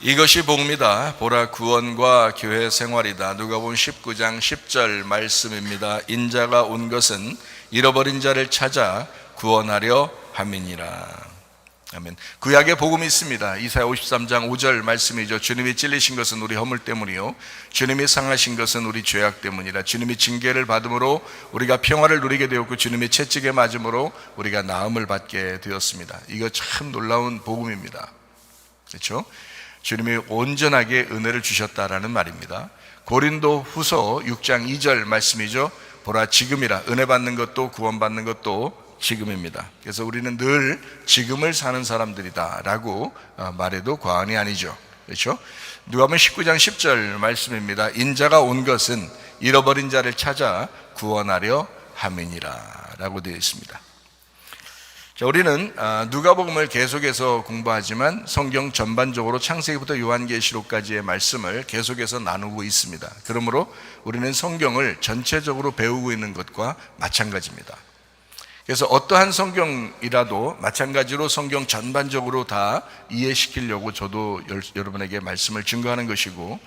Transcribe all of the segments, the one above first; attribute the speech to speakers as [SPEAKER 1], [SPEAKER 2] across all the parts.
[SPEAKER 1] 이것이 복음이다. 보라, 구원과 교회 생활이다. 누가복음 19장 10절 말씀입니다. 인자가 온 것은 잃어버린 자를 찾아 구원하려 함이니라. 아멘. 구약에 복음이 있습니다. 이사야 53장 5절 말씀이죠. 주님이 찔리신 것은 우리 허물 때문이요, 주님이 상하신 것은 우리 죄악 때문이라. 주님이 징계를 받음으로 우리가 평화를 누리게 되었고, 주님이 채찍에 맞음으로 우리가 나음을 받게 되었습니다. 이거 참 놀라운 복음입니다. 그렇죠? 주님이 온전하게 은혜를 주셨다라는 말입니다. 고린도 후서 6장 2절 말씀이죠. 보라, 지금이라. 은혜 받는 것도 구원받는 것도 지금입니다. 그래서 우리는 늘 지금을 사는 사람들이다 라고 말해도 과언이 아니죠. 그렇죠? 누가복음 19장 10절 말씀입니다. 인자가 온 것은 잃어버린 자를 찾아 구원하려 함이니라 라고 되어 있습니다. 자, 우리는 누가복음을 계속해서 공부하지만 성경 전반적으로 창세기부터 요한계시록까지의 말씀을 계속해서 나누고 있습니다. 그러므로 우리는 성경을 전체적으로 배우고 있는 것과 마찬가지입니다. 그래서 어떠한 성경이라도 마찬가지로 성경 전반적으로 다 이해시키려고 저도 여러분에게 말씀을 증거하는 것이고,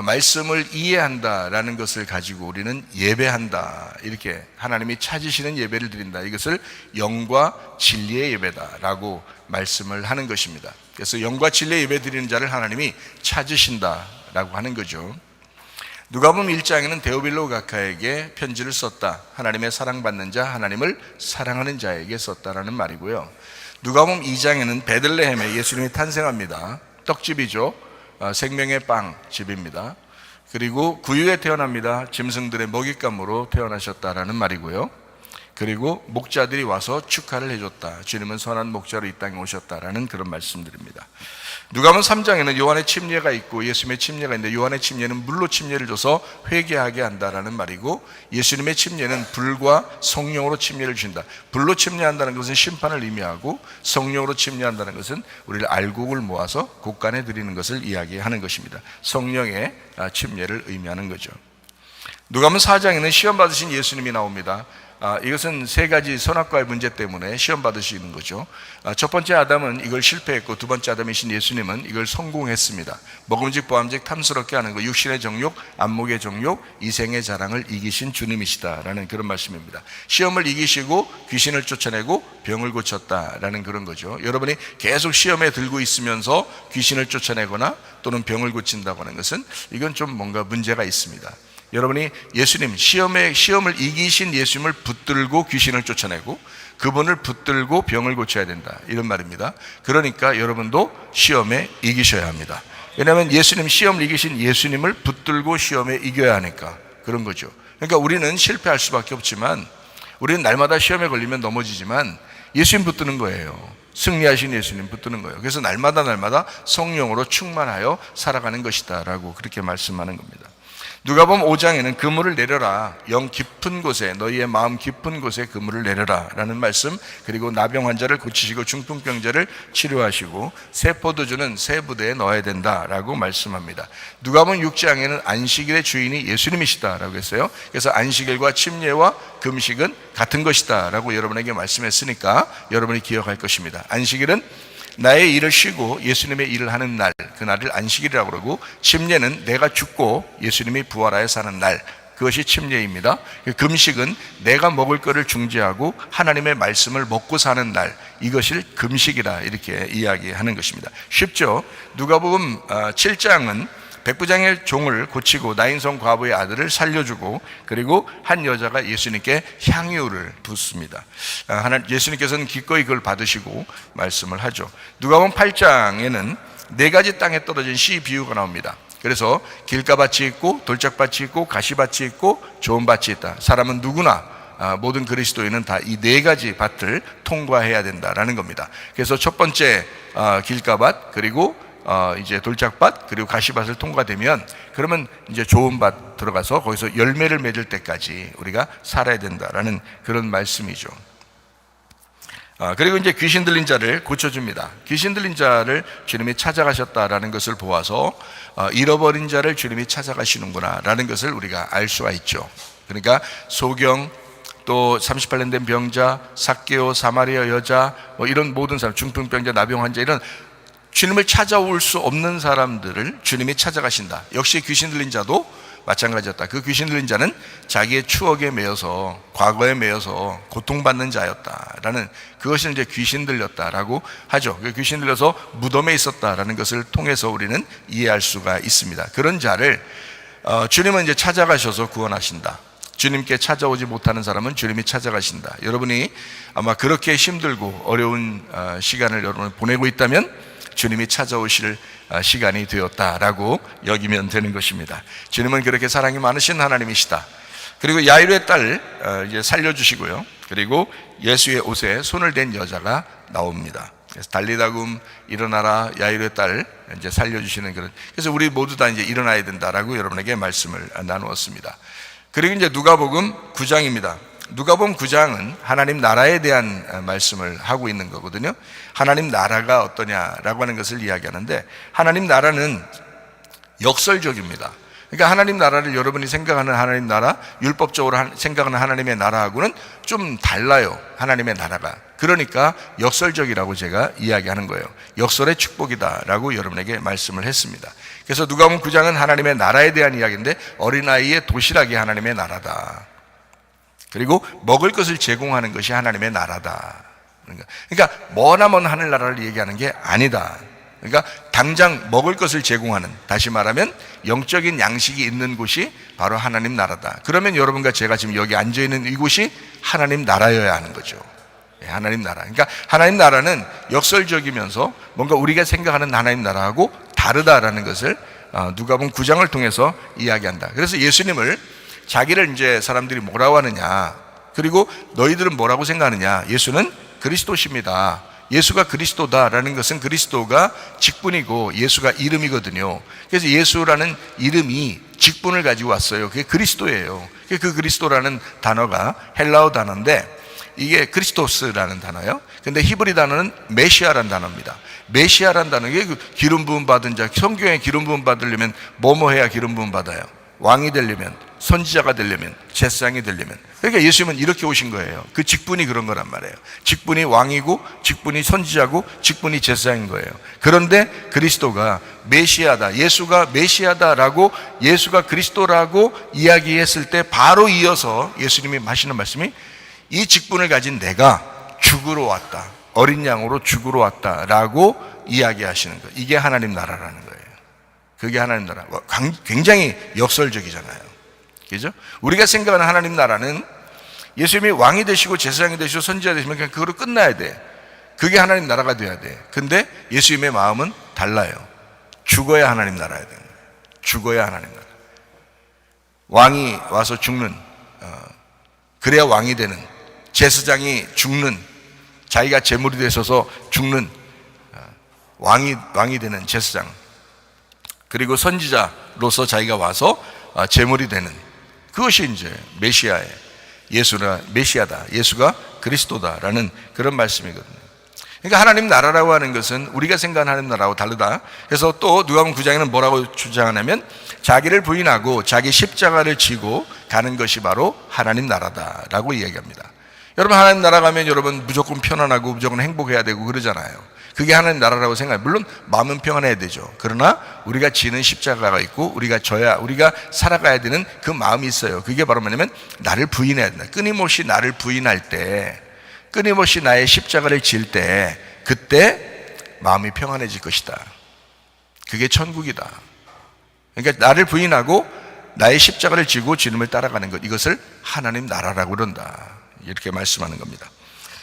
[SPEAKER 1] 말씀을 이해한다라는 것을 가지고 우리는 예배한다, 이렇게 하나님이 찾으시는 예배를 드린다, 이것을 영과 진리의 예배다라고 말씀을 하는 것입니다. 그래서 영과 진리의 예배 드리는 자를 하나님이 찾으신다라고 하는 거죠. 누가복음 1장에는 데오빌로 가카에게 편지를 썼다, 하나님의 사랑받는 자, 하나님을 사랑하는 자에게 썼다라는 말이고요. 누가복음 2장에는 베들레헴에 예수님이 탄생합니다. 떡집이죠. 생명의 빵 집입니다. 그리고 구유에 태어납니다. 짐승들의 먹잇감으로 태어나셨다라는 말이고요. 그리고 목자들이 와서 축하를 해줬다. 주님은 선한 목자로 이 땅에 오셨다라는 그런 말씀들입니다. 누가복음 3장에는 요한의 침례가 있고 예수님의 침례가 있는데, 요한의 침례는 물로 침례를 줘서 회개하게 한다라는 말이고, 예수님의 침례는 불과 성령으로 침례를 주신다. 불로 침례한다는 것은 심판을 의미하고, 성령으로 침례한다는 것은 우리를 알곡을 모아서 곳간에 드리는 것을 이야기하는 것입니다. 성령의 침례를 의미하는 거죠. 누가복음 4장에는 시험 받으신 예수님이 나옵니다. 이것은 세 가지 선악과의 문제 때문에 시험 받으시는 거죠. 첫 번째 아담은 이걸 실패했고, 두 번째 아담이신 예수님은 이걸 성공했습니다. 먹음직 보암직 탐스럽게 하는 것, 육신의 정욕, 안목의 정욕, 이생의 자랑을 이기신 주님이시다라는 그런 말씀입니다. 시험을 이기시고 귀신을 쫓아내고 병을 고쳤다라는 그런 거죠. 여러분이 계속 시험에 들고 있으면서 귀신을 쫓아내거나 또는 병을 고친다고 하는 것은 이건 좀 뭔가 문제가 있습니다. 여러분이 예수님, 시험을 이기신 예수님을 붙들고 귀신을 쫓아내고 그분을 붙들고 병을 고쳐야 된다, 이런 말입니다. 그러니까 여러분도 시험에 이기셔야 합니다. 왜냐하면 예수님, 시험을 이기신 예수님을 붙들고 시험에 이겨야 하니까 그런 거죠. 그러니까 우리는 실패할 수밖에 없지만, 우리는 날마다 시험에 걸리면 넘어지지만 예수님 붙드는 거예요. 승리하신 예수님 붙드는 거예요. 그래서 날마다 성령으로 충만하여 살아가는 것이다 라고 그렇게 말씀하는 겁니다. 누가복음 5장에는 그물을 내려라, 영 깊은 곳에, 너희의 마음 깊은 곳에 그물을 내려라 라는 말씀, 그리고 나병 환자를 고치시고 중풍병자를 치료하시고 새 포도주는 새 부대에 넣어야 된다라고 말씀합니다. 누가복음 6장에는 안식일의 주인이 예수님이시다 라고 했어요. 그래서 안식일과 침례와 금식은 같은 것이다 라고 여러분에게 말씀했으니까 여러분이 기억할 것입니다. 안식일은 나의 일을 쉬고 예수님의 일을 하는 날, 그날을 안식일이라고 그러고, 침례는 내가 죽고 예수님이 부활하여 사는 날, 그것이 침례입니다. 금식은 내가 먹을 것을 중지하고 하나님의 말씀을 먹고 사는 날, 이것을 금식이라 이렇게 이야기하는 것입니다. 쉽죠? 누가복음 7장은 백부장의 종을 고치고 나인성 과부의 아들을 살려주고, 그리고 한 여자가 예수님께 향유를 붓습니다. 예수님께서는 기꺼이 그걸 받으시고 말씀을 하죠. 누가복음 8장에는 네 가지 땅에 떨어진 씨 비유가 나옵니다. 그래서 길가밭이 있고 돌짝밭이 있고 가시밭이 있고 좋은 밭이 있다. 사람은 누구나, 모든 그리스도인은 다 이 네 가지 밭을 통과해야 된다라는 겁니다. 그래서 첫 번째 길가밭, 그리고 이제 돌짝밭, 그리고 가시밭을 통과되면 그러면 이제 좋은 밭 들어가서 거기서 열매를 맺을 때까지 우리가 살아야 된다라는 그런 말씀이죠. 그리고 이제 귀신 들린 자를 고쳐줍니다. 귀신 들린 자를 주님이 찾아가셨다라는 것을 보아서 잃어버린 자를 주님이 찾아가시는구나 라는 것을 우리가 알 수가 있죠. 그러니까 소경, 또 38년 된 병자, 삭개오, 사마리아 여자, 이런 모든 사람, 중풍병자, 나병 환자, 이런 주님을 찾아올 수 없는 사람들을 주님이 찾아가신다. 역시 귀신 들린 자도 마찬가지였다. 그 귀신 들린 자는 자기의 추억에 매여서, 과거에 매여서 고통받는 자였다라는, 그것이 이제 귀신 들렸다라고 하죠. 그 귀신 들려서 무덤에 있었다라는 것을 통해서 우리는 이해할 수가 있습니다. 그런 자를 주님은 이제 찾아가셔서 구원하신다. 주님께 찾아오지 못하는 사람은 주님이 찾아가신다. 여러분이 아마 그렇게 힘들고 어려운 시간을 여러분 보내고 있다면 주님이 찾아오실 시간이 되었다라고 여기면 되는 것입니다. 주님은 그렇게 사랑이 많으신 하나님이시다. 그리고 야이로의 딸 이제 살려주시고요. 그리고 예수의 옷에 손을 댄 여자가 나옵니다. 그래서 달리다금 일어나라, 야이로의 딸 이제 살려주시는 그런. 그래서 우리 모두 다 이제 일어나야 된다라고 여러분에게 말씀을 나누었습니다. 그리고 이제 누가복음 9장입니다. 누가복음 9장은 하나님 나라에 대한 말씀을 하고 있는 거거든요. 하나님 나라가 어떠냐라고 하는 것을 이야기하는데, 하나님 나라는 역설적입니다. 그러니까 하나님 나라를 여러분이 생각하는 하나님 나라, 율법적으로 생각하는 하나님의 나라하고는 좀 달라요. 하나님의 나라가. 그러니까 역설적이라고 제가 이야기하는 거예요. 역설의 축복이다라고 여러분에게 말씀을 했습니다. 그래서 누가복음 9장은 하나님의 나라에 대한 이야기인데, 어린아이의 도시락이 하나님의 나라다. 그리고 먹을 것을 제공하는 것이 하나님의 나라다. 그러니까 머나먼 하늘나라를 얘기하는 게 아니다. 그러니까 당장 먹을 것을 제공하는, 다시 말하면 영적인 양식이 있는 곳이 바로 하나님 나라다. 그러면 여러분과 제가 지금 여기 앉아있는 이곳이 하나님 나라여야 하는 거죠. 하나님 나라. 그러니까 하나님 나라는 역설적이면서 뭔가 우리가 생각하는 하나님 나라하고 다르다라는 것을 누가복음 9장을 통해서 이야기한다. 그래서 예수님을, 자기를 이제 사람들이 뭐라고 하느냐, 그리고 너희들은 뭐라고 생각하느냐, 예수는 그리스도십니다. 예수가 그리스도다라는 것은 그리스도가 직분이고 예수가 이름이거든요. 그래서 예수라는 이름이 직분을 가지고 왔어요. 그게 그리스도예요. 그 그리스도라는 단어가 헬라어 단어인데, 이게 크리스토스라는 단어예요. 근데 히브리 단어는 메시아라는 단어입니다. 메시아라는 단어가 기름 부음 받은 자, 성경에 기름 부음 받으려면 뭐뭐 해야 기름 부음 받아요? 왕이 되려면, 선지자가 되려면, 제사장이 되려면. 그러니까 예수님은 이렇게 오신 거예요. 그 직분이 그런 거란 말이에요. 직분이 왕이고, 직분이 선지자고, 직분이 제사장인 거예요. 그런데 그리스도가 메시아다, 예수가 메시아다라고, 예수가 그리스도라고 이야기했을 때 바로 이어서 예수님이 하시는 말씀이, 이 직분을 가진 내가 죽으러 왔다, 어린 양으로 죽으러 왔다라고 이야기하시는 거예요. 이게 하나님 나라라는 거예요. 그게 하나님 나라. 굉장히 역설적이잖아요. 그죠? 우리가 생각하는 하나님 나라는 예수님이 왕이 되시고 제사장이 되시고 선지자 되시면 그냥 그거로 끝나야 돼. 그게 하나님 나라가 돼야 돼. 근데 예수님의 마음은 달라요. 죽어야 하나님 나라야 되는 거예요. 죽어야 하나님 나라. 왕이 와서 죽는, 그래야 왕이 되는, 제사장이 죽는, 자기가 제물이 되셔서 죽는, 왕이 되는 제사장, 그리고 선지자로서 자기가 와서 제물이 되는, 그것이 이제 메시아의, 예수가 메시아다, 예수가 그리스도다라는 그런 말씀이거든요. 그러니까 하나님 나라라고 하는 것은 우리가 생각하는 하나님 나라하고 다르다. 그래서 또 누가복음 9장에는 뭐라고 주장하냐면, 자기를 부인하고 자기 십자가를 지고 가는 것이 바로 하나님 나라다라고 이야기합니다. 여러분, 하나님 나라 가면 여러분 무조건 편안하고 무조건 행복해야 되고 그러잖아요. 그게 하나님 나라라고 생각해요. 물론 마음은 평안해야 되죠. 그러나 우리가 지는 십자가가 있고 우리가 살아가야 되는 그 마음이 있어요. 그게 바로 뭐냐면, 나를 부인해야 된다. 끊임없이 나를 부인할 때, 끊임없이 나의 십자가를 질 때, 그때 마음이 평안해질 것이다. 그게 천국이다. 그러니까 나를 부인하고 나의 십자가를 지고 주님을 따라가는 것, 이것을 하나님 나라라고 그런다, 이렇게 말씀하는 겁니다.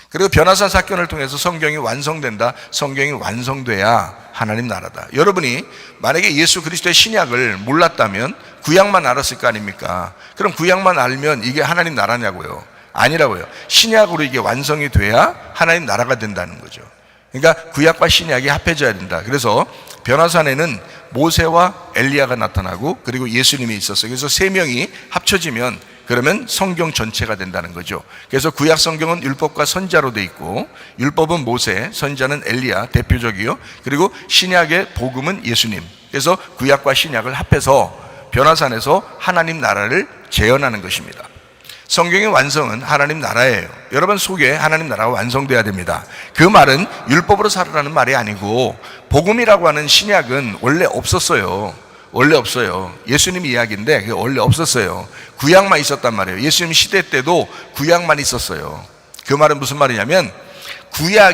[SPEAKER 1] 그리고 변화산 사건을 통해서 성경이 완성된다. 성경이 완성돼야 하나님 나라다. 여러분이 만약에 예수 그리스도의 신약을 몰랐다면 구약만 알았을 거 아닙니까? 그럼 구약만 알면 이게 하나님 나라냐고요? 아니라고요. 신약으로 이게 완성이 돼야 하나님 나라가 된다는 거죠. 그러니까 구약과 신약이 합해져야 된다. 그래서 변화산에는 모세와 엘리야가 나타나고 그리고 예수님이 있었어요. 그래서 세 명이 합쳐지면 그러면 성경 전체가 된다는 거죠. 그래서 구약 성경은 율법과 선지자로 돼 있고, 율법은 모세, 선지자는 엘리야, 대표적이요. 그리고 신약의 복음은 예수님. 그래서 구약과 신약을 합해서 변화산에서 하나님 나라를 재현하는 것입니다. 성경의 완성은 하나님 나라예요. 여러분 속에 하나님 나라가 완성돼야 됩니다. 그 말은 율법으로 살으라는 말이 아니고, 복음이라고 하는 신약은 원래 없었어요. 원래 없어요. 예수님 이야기인데 그게 원래 없었어요. 구약만 있었단 말이에요. 예수님 시대 때도 구약만 있었어요. 그 말은 무슨 말이냐면,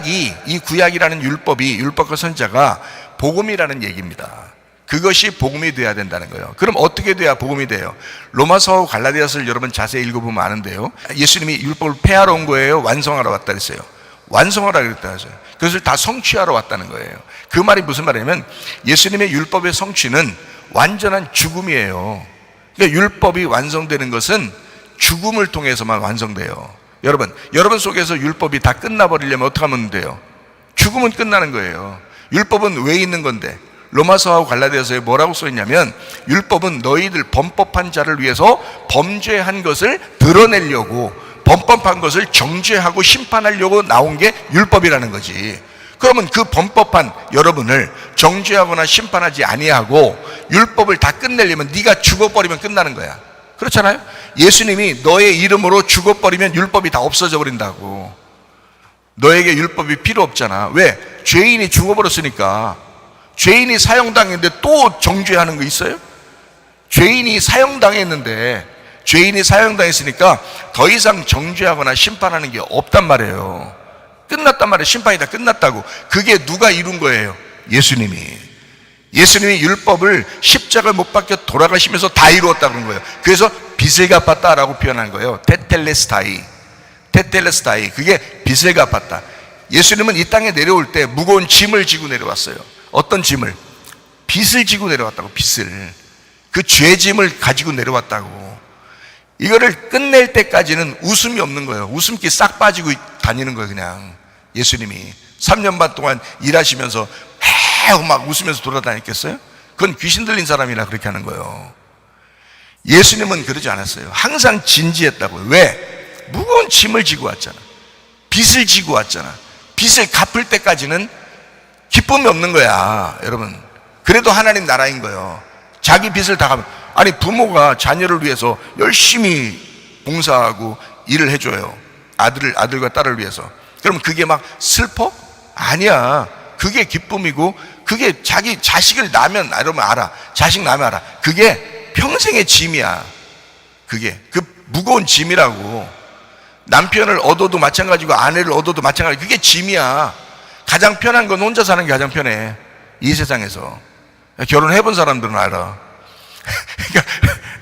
[SPEAKER 1] 이 구약이라는 율법과 선지자가 복음이라는 얘기입니다. 그것이 복음이 돼야 된다는 거예요. 그럼 어떻게 돼야 복음이 돼요? 로마서하고 갈라디아서를 여러분 자세히 읽어보면 아는데요, 예수님이 율법을 폐하러 온 거예요? 완성하러 왔다 그랬어요? 완성하라 그랬다 하죠. 그것을 다 성취하러 왔다는 거예요. 그 말이 무슨 말이냐면, 예수님의 율법의 성취는 완전한 죽음이에요. 그러니까 율법이 완성되는 것은 죽음을 통해서만 완성돼요. 여러분 속에서 율법이 다 끝나버리려면 어떻게 하면 돼요? 죽으면 끝나는 거예요. 율법은 왜 있는 건데? 로마서하고 갈라디아서에 뭐라고 써있냐면, 율법은 너희들 범법한 자를 위해서 범죄한 것을 드러내려고, 범법한 것을 정죄하고 심판하려고 나온 게 율법이라는 거지. 그러면 그 범법한 여러분을 정죄하거나 심판하지 아니하고 율법을 다 끝내려면 네가 죽어버리면 끝나는 거야. 그렇잖아요? 예수님이 너의 이름으로 죽어버리면 율법이 다 없어져 버린다고. 너에게 율법이 필요 없잖아. 왜? 죄인이 죽어버렸으니까. 죄인이 사형당했는데 또 정죄하는 거 있어요? 죄인이 사형당했으니까 더 이상 정죄하거나 심판하는 게 없단 말이에요. 끝났단 말이에요. 심판이 다 끝났다고. 그게 누가 이룬 거예요? 예수님이 율법을 십자가에 못 박혀 돌아가시면서 다 이루었다 그런 거예요. 그래서 빚을 갚았다라고 표현한 거예요. 테텔레스타이. 그게 빚을 갚았다. 예수님은 이 땅에 내려올 때 무거운 짐을 지고 내려왔어요. 어떤 짐을? 빚을 지고 내려왔다고. 빚을, 그 죄짐을 가지고 내려왔다고. 이거를 끝낼 때까지는 웃음이 없는 거예요. 웃음기 싹 빠지고 다니는 거예요. 그냥 예수님이 3년 반 동안 일하시면서 막 웃으면서 돌아다녔겠어요? 그건 귀신 들린 사람이나 그렇게 하는 거예요. 예수님은 그러지 않았어요. 항상 진지했다고요. 왜? 무거운 짐을 지고 왔잖아. 빚을 지고 왔잖아. 빚을 갚을 때까지는 기쁨이 없는 거야. 여러분, 그래도 하나님 나라인 거예요. 자기 빚을 다 갚으면, 아니 부모가 자녀를 위해서 열심히 봉사하고 일을 해줘요. 아들과 딸을 위해서. 그럼 그게 막 슬퍼? 아니야. 그게 기쁨이고, 그게 자기 자식을 낳으면, 여러분 알아. 자식 낳으면 알아. 그게 평생의 짐이야. 그게 그 무거운 짐이라고. 남편을 얻어도 마찬가지고 아내를 얻어도 마찬가지. 그게 짐이야. 가장 편한 건 혼자 사는 게 가장 편해, 이 세상에서. 결혼해본 사람들은 알아. 그러니까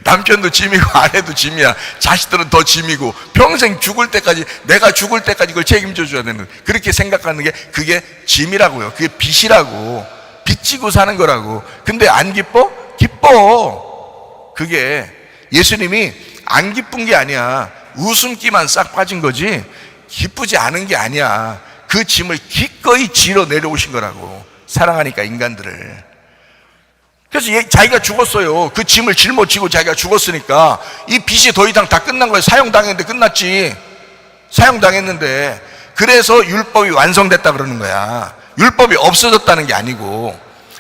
[SPEAKER 1] 남편도 짐이고 아내도 짐이야. 자식들은 더 짐이고, 평생 죽을 때까지, 내가 죽을 때까지 그걸 책임져 줘야 되는, 그렇게 생각하는 게 그게 짐이라고요. 그게 빚이라고. 빚지고 사는 거라고. 근데 안 기뻐? 기뻐. 그게 예수님이 안 기쁜 게 아니야. 웃음기만 싹 빠진 거지 기쁘지 않은 게 아니야. 그 짐을 기꺼이 지러 내려오신 거라고. 사랑하니까 인간들을. 그래서 자기가 죽었어요. 그 짐을 짊어지고 자기가 죽었으니까 이 빚이 더 이상 다 끝난 거예요. 사형당했는데 끝났지. 사형당했는데. 그래서 율법이 완성됐다 그러는 거야. 율법이 없어졌다는 게 아니고,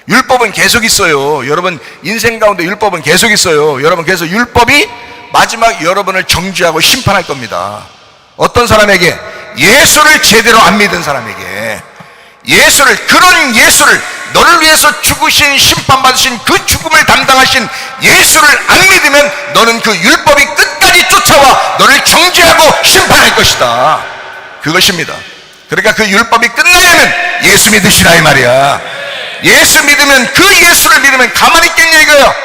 [SPEAKER 1] 율법은 계속 있어요. 여러분 인생 가운데 율법은 계속 있어요. 여러분, 그래서 율법이 마지막 여러분을 정죄하고 심판할 겁니다. 어떤 사람에게? 예수를 제대로 안 믿은 사람에게. 그런 예수를, 너를 위해서 죽으신, 심판받으신 그 죽음을 담당하신 예수를 안 믿으면 너는 그 율법이 끝까지 쫓아와 너를 정죄하고 심판할 것이다. 그것입니다. 그러니까 그 율법이 끝나려면 예수 믿으시라 이 말이야. 예수 믿으면, 그 예수를 믿으면 가만히 있겠냐 이거예요.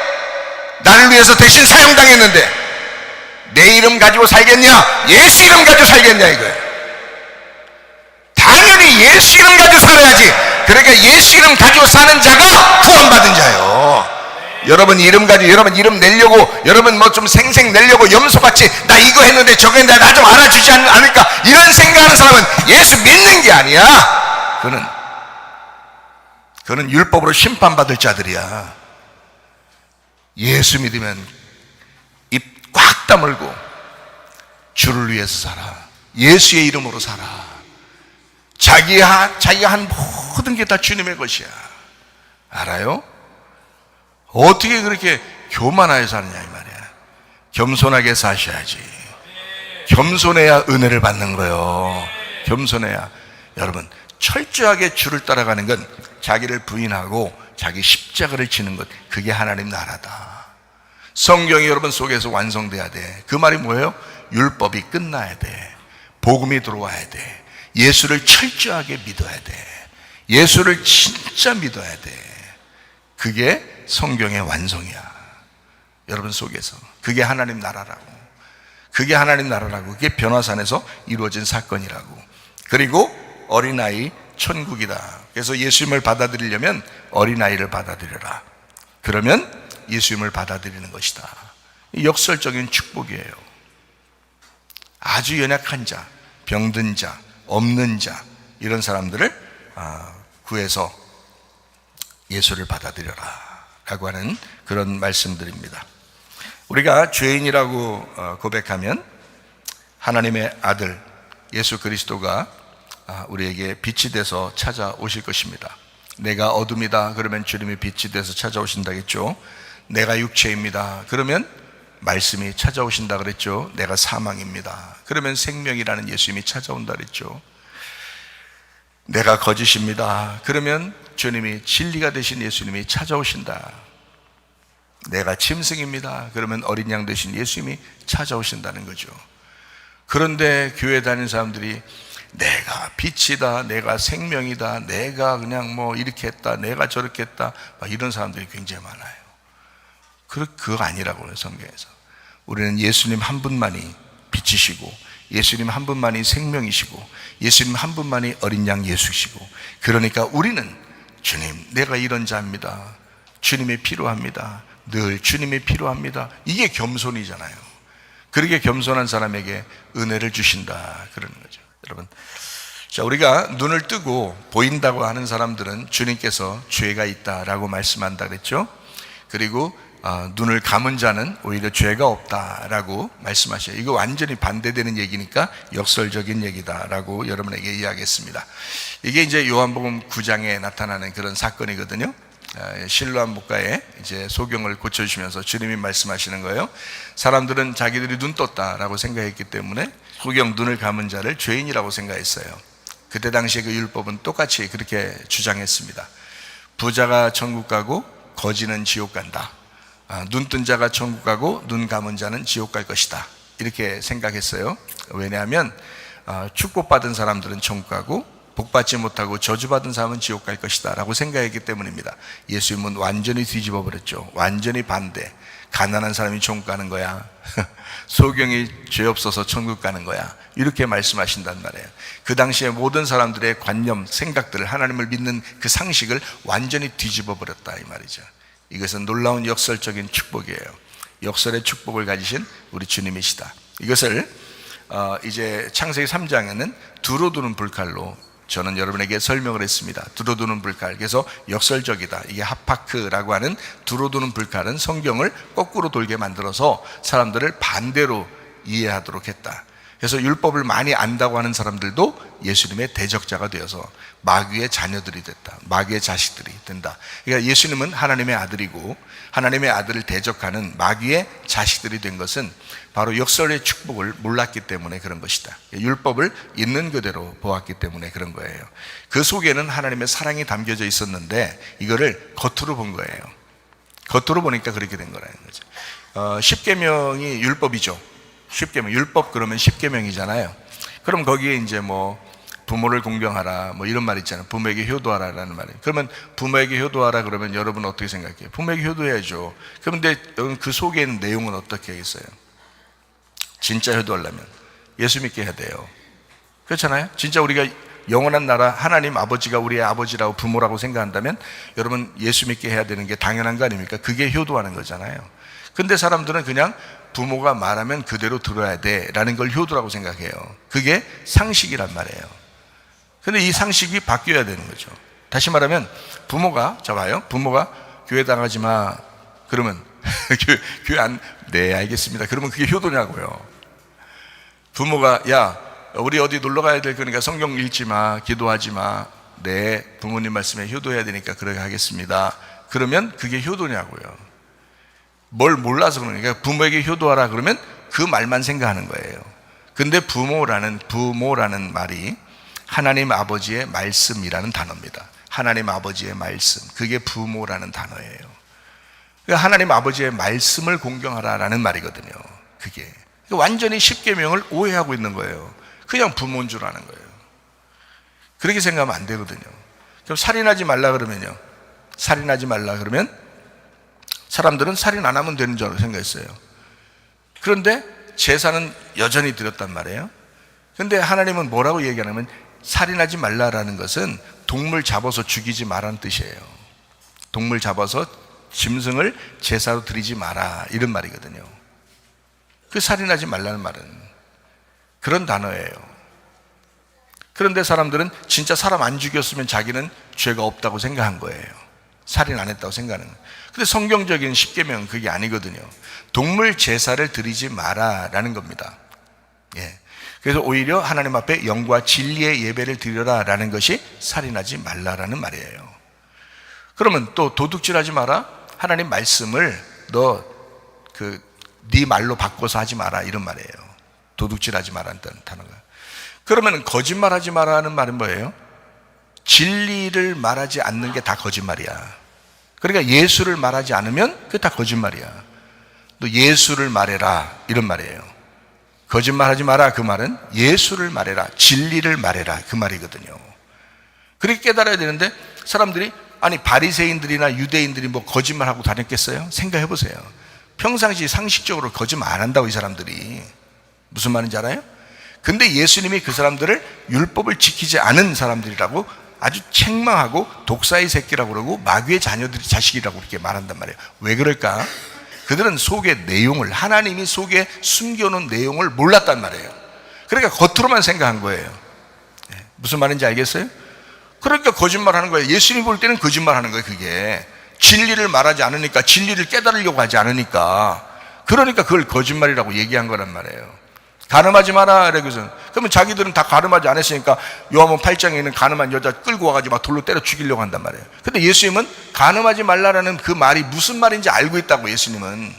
[SPEAKER 1] 나를 위해서 대신 사형당했는데 내 이름 가지고 살겠냐? 예수 이름 가지고 살겠냐 이거예요. 당연히 예수 이름 가지고 살아야지. 그러니까 예수 이름 가지고 사는 자가 구원받은 자예요. 여러분 이름 가지고, 여러분 이름 내려고, 여러분 뭐 좀 생생 내려고 염소같이 나 이거 했는데 저거 했는데 나 좀 알아주지 않을까, 이런 생각하는 사람은 예수 믿는 게 아니야. 그는 율법으로 심판받을 자들이야. 예수 믿으면 입 꽉 다물고 주를 위해서 살아. 예수의 이름으로 살아. 자기가 한 모든 게 다 주님의 것이야. 알아요? 어떻게 그렇게 교만하게 사느냐 이 말이야. 겸손하게 사셔야지. 겸손해야 은혜를 받는 거예요. 겸손해야. 여러분, 철저하게 주를 따라가는 건 자기를 부인하고 자기 십자가를 지는 것, 그게 하나님 나라다. 성경이 여러분 속에서 완성돼야 돼. 그 말이 뭐예요? 율법이 끝나야 돼. 복음이 들어와야 돼. 예수를 철저하게 믿어야 돼. 예수를 진짜 믿어야 돼. 그게 성경의 완성이야. 여러분 속에서. 그게 하나님 나라라고. 그게 하나님 나라라고. 그게 변화산에서 이루어진 사건이라고. 그리고 어린아이 천국이다. 그래서 예수님을 받아들이려면 어린아이를 받아들여라. 그러면 예수님을 받아들이는 것이다. 역설적인 축복이에요. 아주 연약한 자, 병든 자, 없는 자, 이런 사람들을 구해서 예수를 받아들여라 라고 하는 그런 말씀들입니다. 우리가 죄인이라고 고백하면 하나님의 아들 예수 그리스도가 우리에게 빛이 돼서 찾아오실 것입니다. 내가 어둠이다 그러면 주님이 빛이 돼서 찾아오신다겠죠. 내가 육체입니다 그러면 말씀이 찾아오신다 그랬죠. 내가 사망입니다 그러면 생명이라는 예수님이 찾아온다 그랬죠. 내가 거짓입니다 그러면 주님이 진리가 되신 예수님이 찾아오신다. 내가 짐승입니다 그러면 어린 양 되신 예수님이 찾아오신다는 거죠. 그런데 교회 다니는 사람들이 내가 빛이다, 내가 생명이다, 내가 그냥 뭐 이렇게 했다, 내가 저렇게 했다, 막 이런 사람들이 굉장히 많아요. 그거 아니라고요. 성경에서 우리는 예수님 한 분만이 빛이시고 예수님 한 분만이 생명이시고 예수님 한 분만이 어린 양 예수시고, 그러니까 우리는 주님 내가 이런 자입니다, 주님이 필요합니다, 늘 주님이 필요합니다, 이게 겸손이잖아요. 그렇게 겸손한 사람에게 은혜를 주신다 그러는 거죠. 여러분, 자, 우리가 눈을 뜨고 보인다고 하는 사람들은 주님께서 죄가 있다라고 말씀한다 그랬죠. 그리고 눈을 감은 자는 오히려 죄가 없다라고 말씀하셔요. 이거 완전히 반대되는 얘기니까 역설적인 얘기다라고 여러분에게 이야기했습니다. 이게 이제 요한복음 9장에 나타나는 그런 사건이거든요. 실로암 목가에 이제 소경을 고쳐주시면서 주님이 말씀하시는 거예요. 사람들은 자기들이 눈 떴다라고 생각했기 때문에 소경 눈을 감은 자를 죄인이라고 생각했어요. 그때 당시에 그 율법은 똑같이 그렇게 주장했습니다. 부자가 천국 가고 거지는 지옥 간다. 눈 뜬 자가 천국 가고 눈 감은 자는 지옥 갈 것이다. 이렇게 생각했어요. 왜냐하면 축복받은 사람들은 천국 가고 복받지 못하고 저주받은 사람은 지옥 갈 것이다 라고 생각했기 때문입니다. 예수님은 완전히 뒤집어 버렸죠. 완전히 반대. 가난한 사람이 천국 가는 거야, 소경이 죄 없어서 천국 가는 거야, 이렇게 말씀하신단 말이에요. 그 당시에 모든 사람들의 관념, 생각들을, 하나님을 믿는 그 상식을 완전히 뒤집어 버렸다 이 말이죠. 이것은 놀라운 역설적인 축복이에요. 역설의 축복을 가지신 우리 주님이시다. 이것을 이제 창세기 3장에는 두루두는 불칼로 저는 여러분에게 설명을 했습니다. 두루두는 불칼. 그래서 역설적이다. 이게 하파크라고 하는 두루두는 불칼은 성경을 거꾸로 돌게 만들어서 사람들을 반대로 이해하도록 했다. 그래서 율법을 많이 안다고 하는 사람들도 예수님의 대적자가 되어서 마귀의 자녀들이 됐다. 마귀의 자식들이 된다. 그러니까 예수님은 하나님의 아들이고 하나님의 아들을 대적하는 마귀의 자식들이 된 것은 바로 역설의 축복을 몰랐기 때문에 그런 것이다. 율법을 있는 그대로 보았기 때문에 그런 거예요. 그 속에는 하나님의 사랑이 담겨져 있었는데 이거를 겉으로 본 거예요. 겉으로 보니까 그렇게 된 거라는 거죠. 십계명이 율법이죠. 십계명, 율법 그러면 십계명이잖아요. 그럼 거기에 이제 뭐 부모를 공경하라 뭐 이런 말 있잖아요. 부모에게 효도하라라는 말이. 그러면 부모에게 효도하라 그러면 여러분 어떻게 생각해요? 부모에게 효도해야죠. 그런데 그 속에 있는 내용은 어떻게 하겠어요? 진짜 효도하려면 예수 믿게 해야 돼요. 그렇잖아요. 진짜 우리가 영원한 나라 하나님 아버지가 우리의 아버지라고 부모라고 생각한다면 여러분 예수 믿게 해야 되는 게 당연한 거 아닙니까? 그게 효도하는 거잖아요. 근데 사람들은 그냥 부모가 말하면 그대로 들어야 돼 라는 걸 효도라고 생각해요. 그게 상식이란 말이에요. 근데 이 상식이 바뀌어야 되는 거죠. 다시 말하면 부모가, 자 봐요, 부모가 교회 나가지 마 그러면 교회 안, 네 알겠습니다 그러면 그게 효도냐고요. 부모가 야 우리 어디 놀러 가야 될 거니까 성경 읽지 마, 기도하지 마, 네 부모님 말씀에 효도해야 되니까 그렇게 하겠습니다 그러면 그게 효도냐고요. 뭘 몰라서 그러니까 부모에게 효도하라 그러면 그 말만 생각하는 거예요. 근데 부모라는 말이 하나님 아버지의 말씀이라는 단어입니다. 하나님 아버지의 말씀, 그게 부모라는 단어예요. 그러니까 하나님 아버지의 말씀을 공경하라라는 말이거든요. 그게 완전히 십계명을 오해하고 있는 거예요. 그냥 부모인 줄 아는 거예요. 그렇게 생각하면 안 되거든요. 그럼 살인하지 말라 그러면요, 살인하지 말라 그러면 사람들은 살인 안 하면 되는 줄 생각했어요. 그런데 제사는 여전히 드렸단 말이에요. 그런데 하나님은 뭐라고 얘기하냐면 살인하지 말라라는 것은 동물 잡아서 죽이지 말라는 뜻이에요. 동물 잡아서 짐승을 제사로 드리지 마라, 이런 말이거든요. 그 살인하지 말라는 말은 그런 단어예요. 그런데 사람들은 진짜 사람 안 죽였으면 자기는 죄가 없다고 생각한 거예요. 살인 안 했다고 생각하는 거예요. 근데 성경적인 십계명은 그게 아니거든요. 동물 제사를 드리지 마라라는 겁니다. 예. 그래서 오히려 하나님 앞에 영과 진리의 예배를 드려라라는 것이 살인하지 말라라는 말이에요. 그러면 또 도둑질하지 마라, 하나님 말씀을 네 말로 바꿔서 하지 마라, 이런 말이에요. 도둑질하지 마라는 단어가. 그러면 거짓말하지 마라는 말은 뭐예요? 진리를 말하지 않는 게 다 거짓말이야. 그러니까 예수를 말하지 않으면 그게 다 거짓말이야. 너 예수를 말해라, 이런 말이에요. 거짓말하지 마라, 그 말은 예수를 말해라, 진리를 말해라, 그 말이거든요. 그렇게 깨달아야 되는데 사람들이, 아니 바리새인들이나 유대인들이 뭐 거짓말하고 다녔겠어요? 생각해 보세요. 평상시 상식적으로 거짓말 안 한다고, 이 사람들이. 무슨 말인지 알아요? 근데 예수님이 그 사람들을 율법을 지키지 않은 사람들이라고 아주 책망하고 독사의 새끼라고 그러고 마귀의 자식이라고 그렇게 말한단 말이에요. 왜 그럴까? 그들은 속의 내용을, 하나님이 속에 숨겨놓은 내용을 몰랐단 말이에요. 그러니까 겉으로만 생각한 거예요. 무슨 말인지 알겠어요? 그러니까 거짓말하는 거예요. 예수님 볼 때는 거짓말하는 거예요. 그게 진리를 말하지 않으니까, 진리를 깨달으려고 하지 않으니까, 그러니까 그걸 거짓말이라고 얘기한 거란 말이에요. 간음하지 마라, 그래서 그러면 자기들은 다 간음하지 않았으니까 요한복음 8장에 있는 간음한 여자 끌고 와가지고 막 돌로 때려 죽이려고 한단 말이에요. 근데 예수님은 간음하지 말라라는 그 말이 무슨 말인지 알고 있다고. 예수님은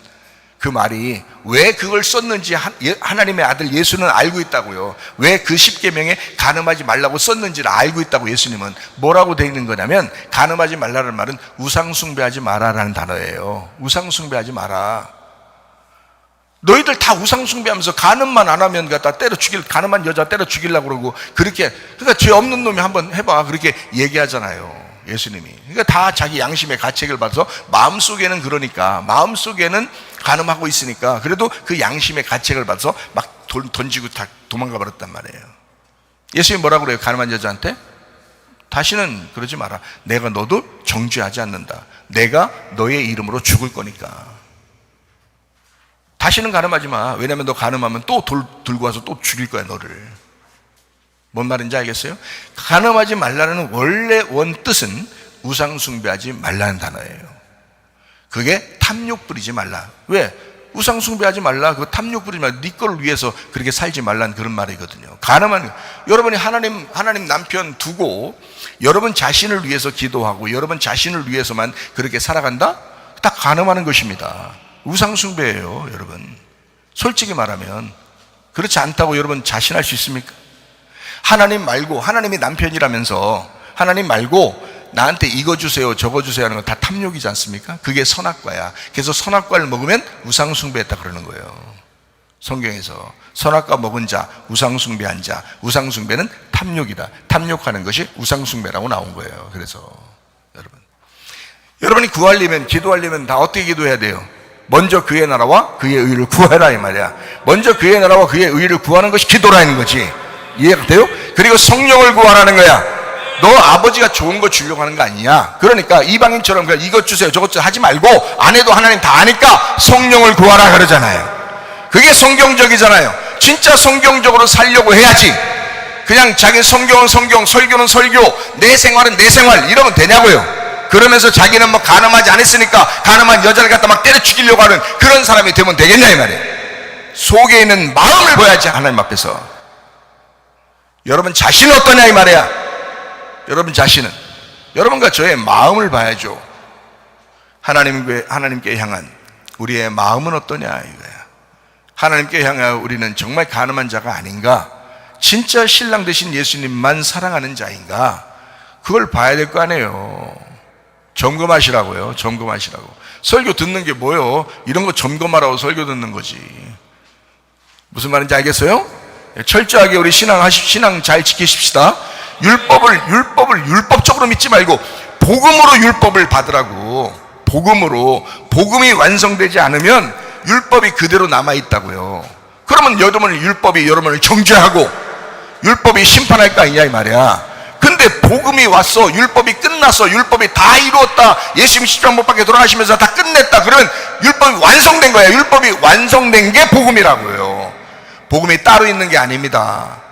[SPEAKER 1] 그 말이 왜 그걸 썼는지 하나님의 아들 예수는 알고 있다고요. 왜 그 십계명에 간음하지 말라고 썼는지를 알고 있다고. 예수님은 뭐라고 되어 있는 거냐면, 간음하지 말라는 말은 우상 숭배하지 마라라는 단어예요. 우상 숭배하지 마라. 너희들 다 우상 숭배하면서 간음만 안 하면 갖다 간음한 여자 때려 죽이려고 그러고, 그러니까 죄 없는 놈이 한번 해봐, 그렇게 얘기하잖아요, 예수님이. 그러니까 다 자기 양심의 가책을 받아서 마음속에는, 그러니까 마음속에는 간음하고 있으니까 그래도 그 양심의 가책을 받아서 막 던지고 다 도망가 버렸단 말이에요. 예수님이 뭐라고 그래요? 간음한 여자한테 다시는 그러지 마라. 내가 너도 정죄하지 않는다. 내가 너의 이름으로 죽을 거니까 다시는 간음하지 마. 왜냐면 너 간음하면 또 돌 들고 와서 또 죽일 거야, 너를. 뭔 말인지 알겠어요? 간음하지 말라는 원래 원뜻은 우상 숭배하지 말라는 단어예요. 그게 탐욕 부리지 말라. 왜? 우상 숭배하지 말라, 그거 탐욕 부리지 말라, 네 거를 위해서 그렇게 살지 말라는 그런 말이거든요. 간음하는, 여러분이 하나님 남편 두고 여러분 자신을 위해서 기도하고 여러분 자신을 위해서만 그렇게 살아간다? 딱 간음하는 것입니다. 우상 숭배예요, 여러분. 솔직히 말하면. 그렇지 않다고 여러분 자신할 수 있습니까? 하나님 말고, 하나님이 남편이라면서 하나님 말고 나한테 이거 주세요 저거 주세요 하는 건 다 탐욕이지 않습니까? 그게 선악과야. 그래서 선악과를 먹으면 우상 숭배했다 그러는 거예요. 성경에서 선악과 먹은 자, 우상 숭배한 자, 우상 숭배는 탐욕이다. 탐욕하는 것이 우상 숭배라고 나온 거예요. 그래서 여러분이 구하려면, 기도하려면 다 어떻게 기도해야 돼요? 먼저 그의 나라와 그의 의를 구하라, 이 말이야. 먼저 그의 나라와 그의 의를 구하는 것이 기도라는 거지. 이해가 돼요? 그리고 성령을 구하라는 거야. 너 아버지가 좋은 거 주려고 하는 거 아니야. 그러니까 이방인처럼 그냥 이것 주세요 저것 주세요 하지 말고, 안 해도 하나님 다 아니까 성령을 구하라 그러잖아요. 그게 성경적이잖아요. 진짜 성경적으로 살려고 해야지. 그냥 자기 성경은 성경, 설교는 설교, 내 생활은 내 생활 이러면 되냐고요. 그러면서 자기는 뭐 간음하지 않았으니까 간음한 여자를 갖다 막 때려 죽이려고 하는 그런 사람이 되면 되겠냐, 이 말이에요. 속에 있는 마음을 보야지, 하나님 앞에서. 여러분 자신은 어떠냐, 이 말이야. 여러분 자신은, 여러분과 저의 마음을 봐야죠. 하나님께 향한 우리의 마음은 어떠냐, 이거야. 하나님께 향하여 우리는 정말 가늠한 자가 아닌가? 진짜 신랑 되신 예수님만 사랑하는 자인가? 그걸 봐야 될 거 아니에요. 점검하시라고요. 점검하시라고. 설교 듣는 게 뭐예요? 이런 거 점검하라고 설교 듣는 거지. 무슨 말인지 알겠어요? 철저하게 우리 신앙 잘 지키십시다. 율법을 율법적으로 믿지 말고 복음으로 율법을 받으라고. 복음이 완성되지 않으면 율법이 그대로 남아있다고요. 그러면 율법이 여러분을 정죄하고 율법이 심판할 거 아니냐 이 말이야. 근데 복음이 왔어. 율법이 끝났어. 율법이 다 이루었다. 예수님 십자가 못 박혀 돌아가시면서 다 끝냈다. 그러면 율법이 완성된 거야. 율법이 완성된 게 복음이라고요. 복음이 따로 있는 게 아닙니다.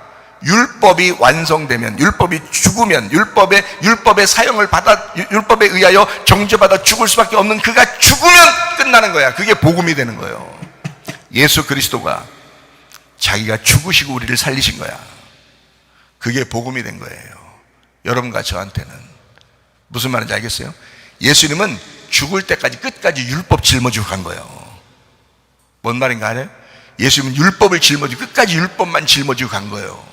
[SPEAKER 1] 율법이 완성되면, 율법이 죽으면, 율법의 사형을 받아, 율법에 의하여 정죄받아 죽을 수밖에 없는 그가 죽으면 끝나는 거야. 그게 복음이 되는 거예요. 예수 그리스도가 자기가 죽으시고 우리를 살리신 거야. 그게 복음이 된 거예요. 여러분과 저한테는. 무슨 말인지 알겠어요? 예수님은 죽을 때까지 끝까지 율법 짊어지고 간 거예요. 뭔 말인가 알아요? 예수님은 율법을 짊어지고 끝까지 율법만 짊어지고 간 거예요.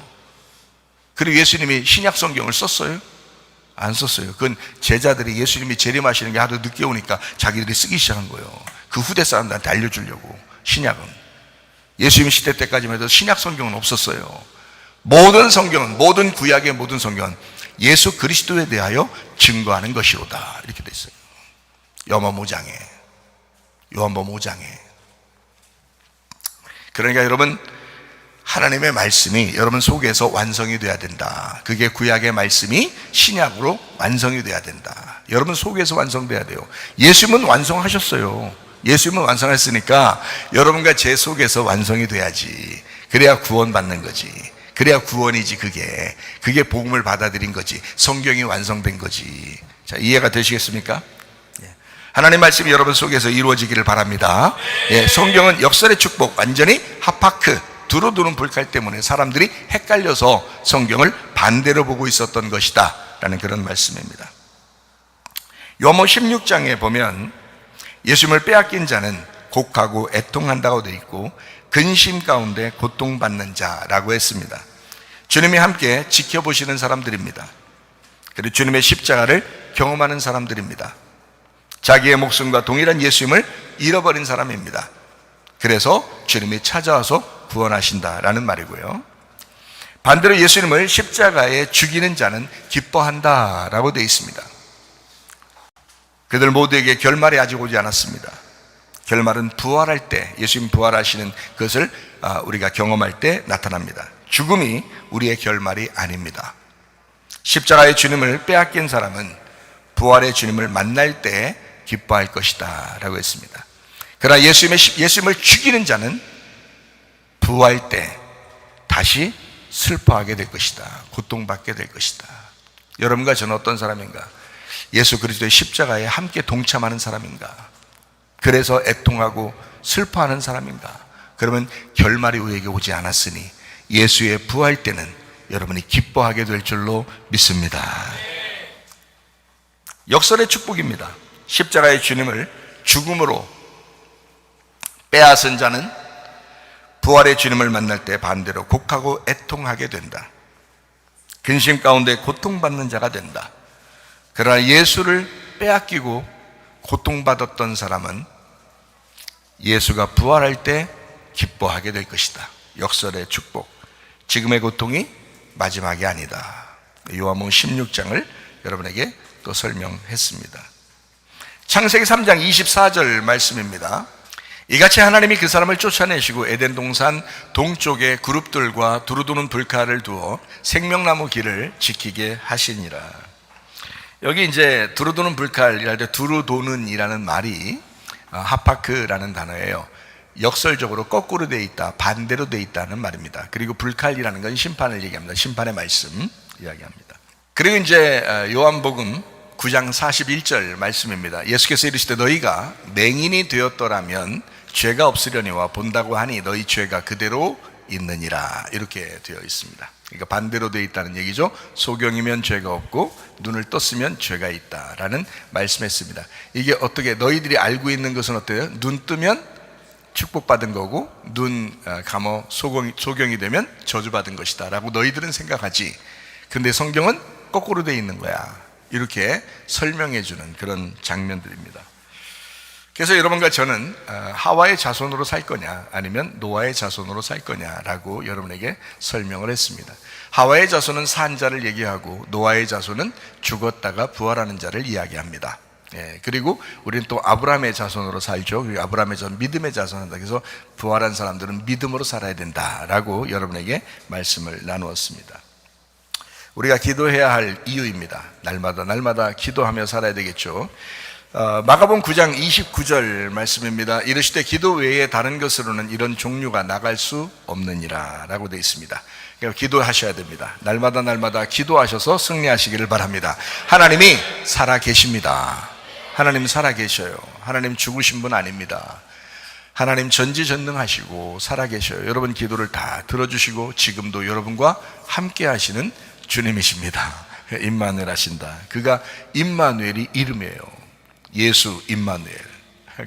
[SPEAKER 1] 그리고 예수님이 신약 성경을 썼어요? 안 썼어요. 그건 제자들이 예수님이 재림하시는 게 하도 늦게 오니까 자기들이 쓰기 시작한 거예요. 그 후대 사람들한테 알려주려고. 신약은 예수님 시대 때까지만 해도 신약 성경은 없었어요. 모든 성경은, 모든 구약의 모든 성경은 예수 그리스도에 대하여 증거하는 것이로다. 이렇게 돼 있어요. 요한복음 5장에. 그러니까 여러분, 하나님의 말씀이 여러분 속에서 완성이 돼야 된다. 그게 구약의 말씀이 신약으로 완성이 돼야 된다. 여러분 속에서 완성돼야 돼요. 예수님은 완성하셨어요. 예수님은 완성했으니까 여러분과 제 속에서 완성이 돼야지. 그래야 구원받는 거지. 그래야 구원이지. 그게 복음을 받아들인 거지. 성경이 완성된 거지. 자, 이해가 되시겠습니까? 하나님 말씀이 여러분 속에서 이루어지기를 바랍니다. 성경은 역설의 축복, 완전히 하파크, 두루두는 불칼 때문에 사람들이 헷갈려서 성경을 반대로 보고 있었던 것이다 라는 그런 말씀입니다. 요한복음 16장에 보면 예수님을 빼앗긴 자는 곡하고 애통한다고 되어 있고 근심 가운데 고통받는 자라고 했습니다. 주님이 함께 지켜보시는 사람들입니다. 그리고 주님의 십자가를 경험하는 사람들입니다. 자기의 목숨과 동일한 예수님을 잃어버린 사람입니다. 그래서 주님이 찾아와서 구원하신다라는 말이고요. 반대로 예수님을 십자가에 죽이는 자는 기뻐한다라고 되어 있습니다. 그들 모두에게 결말이 아직 오지 않았습니다. 결말은 부활할 때, 예수님 부활하시는 것을 우리가 경험할 때 나타납니다. 죽음이 우리의 결말이 아닙니다. 십자가의 주님을 빼앗긴 사람은 부활의 주님을 만날 때 기뻐할 것이다 라고 했습니다. 그러나 예수님을 죽이는 자는 부활 때 다시 슬퍼하게 될 것이다. 고통받게 될 것이다. 여러분과 저는 어떤 사람인가? 예수 그리스도의 십자가에 함께 동참하는 사람인가? 그래서 애통하고 슬퍼하는 사람인가? 그러면 결말이 우리에게 오지 않았으니 예수의 부활 때는 여러분이 기뻐하게 될 줄로 믿습니다. 역설의 축복입니다. 십자가의 주님을 죽음으로 빼앗은 자는 부활의 주님을 만날 때 반대로 곡하고 애통하게 된다. 근심 가운데 고통받는 자가 된다. 그러나 예수를 빼앗기고 고통받았던 사람은 예수가 부활할 때 기뻐하게 될 것이다. 역설의 축복. 지금의 고통이 마지막이 아니다. 요한복음 16장을 여러분에게 또 설명했습니다. 창세기 3장 24절 말씀입니다. 이같이 하나님이 그 사람을 쫓아내시고 에덴 동산 동쪽에 그룹들과 두루도는 불칼을 두어 생명나무 길을 지키게 하시니라. 여기 이제 두루도는 불칼이랄 때 두루도는이라는 말이 하파크라는 단어예요. 역설적으로 거꾸로 되어 있다, 반대로 되어 있다는 말입니다. 그리고 불칼이라는 건 심판을 얘기합니다. 심판의 말씀 이야기합니다. 그리고 이제 요한복음 9장 41절 말씀입니다. 예수께서 이르시되 너희가 맹인이 되었더라면 죄가 없으려니와 본다고 하니 너희 죄가 그대로 있느니라. 이렇게 되어 있습니다. 그러니까 반대로 되어 있다는 얘기죠. 소경이면 죄가 없고 눈을 떴으면 죄가 있다라는 말씀했습니다. 이게 어떻게 너희들이 알고 있는 것은 어때요? 눈 뜨면 축복받은 거고 눈 감어 소경이 되면 저주받은 것이다 라고 너희들은 생각하지. 근데 성경은 거꾸로 되어 있는 거야. 이렇게 설명해 주는 그런 장면들입니다. 그래서 여러분과 저는 하와의 자손으로 살 거냐 아니면 노아의 자손으로 살 거냐라고 여러분에게 설명을 했습니다. 하와의 자손은 산 자를 얘기하고 노아의 자손은 죽었다가 부활하는 자를 이야기합니다. 그리고 우리는 또 아브라함의 자손으로 살죠. 그리고 아브라함의 자손, 믿음의 자손한다. 그래서 부활한 사람들은 믿음으로 살아야 된다라고 여러분에게 말씀을 나누었습니다. 우리가 기도해야 할 이유입니다. 날마다 기도하며 살아야 되겠죠. 마가복음 9장 29절 말씀입니다. 이르시되 기도 외에 다른 것으로는 이런 종류가 나갈 수 없느니라 라고 되어 있습니다. 그러니까 기도하셔야 됩니다. 날마다 기도하셔서 승리하시기를 바랍니다. 하나님이 살아 계십니다. 하나님 살아 계셔요. 하나님 죽으신 분 아닙니다. 하나님 전지전능하시고 살아 계셔요. 여러분 기도를 다 들어주시고 지금도 여러분과 함께 하시는 주님이십니다. 임마누엘 하신다. 그가 임마누엘이 이름이에요. 예수 임마누엘,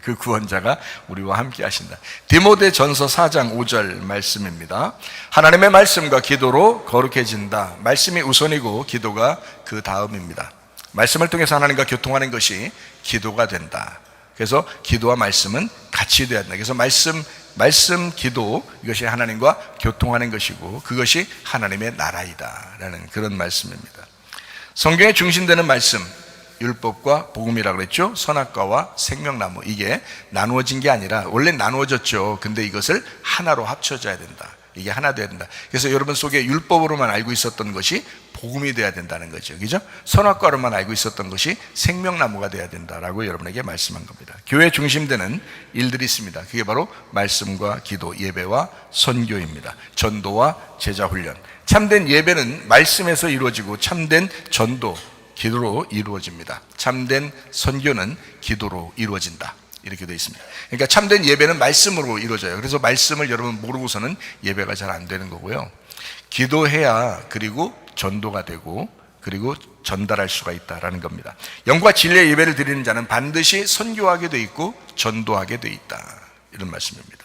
[SPEAKER 1] 그 구원자가 우리와 함께 하신다. 디모데전서 4장 5절 말씀입니다. 하나님의 말씀과 기도로 거룩해진다. 말씀이 우선이고 기도가 그 다음입니다. 말씀을 통해서 하나님과 교통하는 것이 기도가 된다. 그래서 기도와 말씀은 같이 돼야 된다. 그래서 말씀, 기도, 이것이 하나님과 교통하는 것이고 그것이 하나님의 나라이다 라는 그런 말씀입니다. 성경에 중심되는 말씀, 율법과 복음이라고 그랬죠. 선악과와 생명나무, 이게 나누어진 게 아니라 원래 나누어졌죠. 근데 이것을 하나로 합쳐져야 된다. 이게 하나 돼야 된다. 그래서 여러분 속에 율법으로만 알고 있었던 것이 복음이 돼야 된다는 거죠. 그죠? 선악과로만 알고 있었던 것이 생명나무가 돼야 된다라고 여러분에게 말씀한 겁니다. 교회 중심되는 일들이 있습니다. 그게 바로 말씀과 기도, 예배와 선교입니다. 전도와 제자훈련. 참된 예배는 말씀에서 이루어지고 참된 전도, 기도로 이루어집니다. 참된 선교는 기도로 이루어진다. 이렇게 되어 있습니다. 그러니까 참된 예배는 말씀으로 이루어져요. 그래서 말씀을 여러분 모르고서는 예배가 잘 안 되는 거고요. 기도해야 그리고 전도가 되고 그리고 전달할 수가 있다라는 겁니다. 영과 진리의 예배를 드리는 자는 반드시 선교하게 돼 있고 전도하게 돼 있다. 이런 말씀입니다.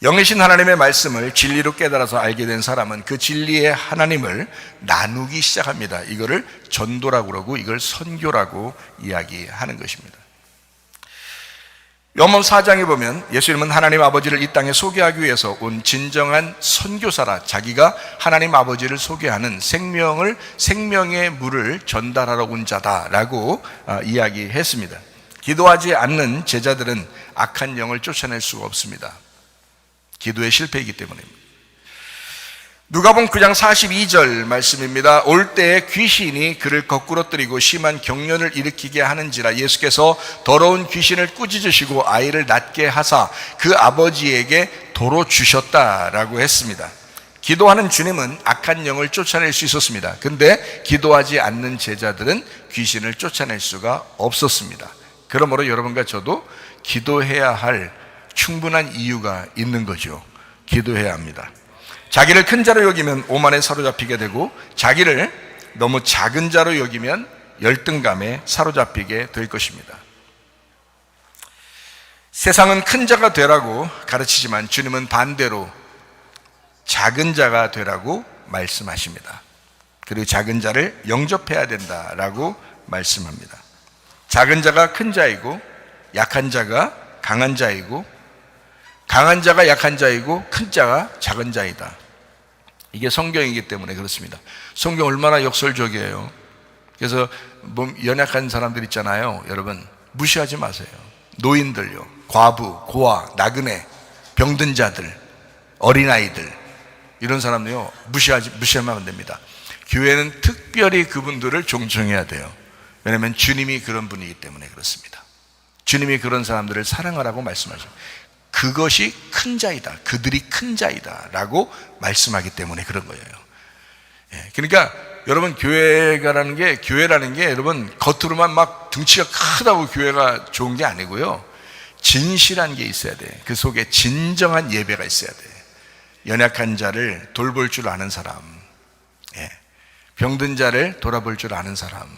[SPEAKER 1] 영이신 하나님의 말씀을 진리로 깨달아서 알게 된 사람은 그 진리의 하나님을 나누기 시작합니다. 이거를 전도라고 그러고 이걸 선교라고 이야기하는 것입니다. 요한복음 4장에 보면 예수님은 하나님 아버지를 이 땅에 소개하기 위해서 온 진정한 선교사라, 자기가 하나님 아버지를 소개하는 생명의 물을 전달하러 온 자다라고 이야기했습니다. 기도하지 않는 제자들은 악한 영을 쫓아낼 수가 없습니다. 기도의 실패이기 때문입니다. 누가복음 9장 42절 말씀입니다. 올 때에 귀신이 그를 거꾸로 뜨리고 심한 경련을 일으키게 하는지라 예수께서 더러운 귀신을 꾸짖으시고 아이를 낫게 하사 그 아버지에게 도로 주셨다라고 했습니다. 기도하는 주님은 악한 영을 쫓아낼 수 있었습니다. 근데 기도하지 않는 제자들은 귀신을 쫓아낼 수가 없었습니다. 그러므로 여러분과 저도 기도해야 할 충분한 이유가 있는 거죠. 기도해야 합니다. 자기를 큰 자로 여기면 오만에 사로잡히게 되고 자기를 너무 작은 자로 여기면 열등감에 사로잡히게 될 것입니다. 세상은 큰 자가 되라고 가르치지만 주님은 반대로 작은 자가 되라고 말씀하십니다. 그리고 작은 자를 영접해야 된다라고 말씀합니다. 작은 자가 큰 자이고 약한 자가 강한 자이고 강한 자가 약한 자이고 큰 자가 작은 자이다. 이게 성경이기 때문에 그렇습니다. 성경 얼마나 역설적이에요. 그래서 연약한 사람들 있잖아요. 여러분 무시하지 마세요. 노인들요, 과부, 고아, 나그네, 병든 자들, 어린아이들, 이런 사람들요 무시하면 안 됩니다. 교회는 특별히 그분들을 존중해야 돼요. 왜냐하면 주님이 그런 분이기 때문에 그렇습니다. 주님이 그런 사람들을 사랑하라고 말씀하죠. 그것이 큰 자이다, 그들이 큰 자이다 라고 말씀하기 때문에 그런 거예요. 그러니까 여러분 교회라는 게 여러분 겉으로만 막 등치가 크다고 교회가 좋은 게 아니고요, 진실한 게 있어야 돼. 그 속에 진정한 예배가 있어야 돼. 연약한 자를 돌볼 줄 아는 사람, 병든 자를 돌아볼 줄 아는 사람,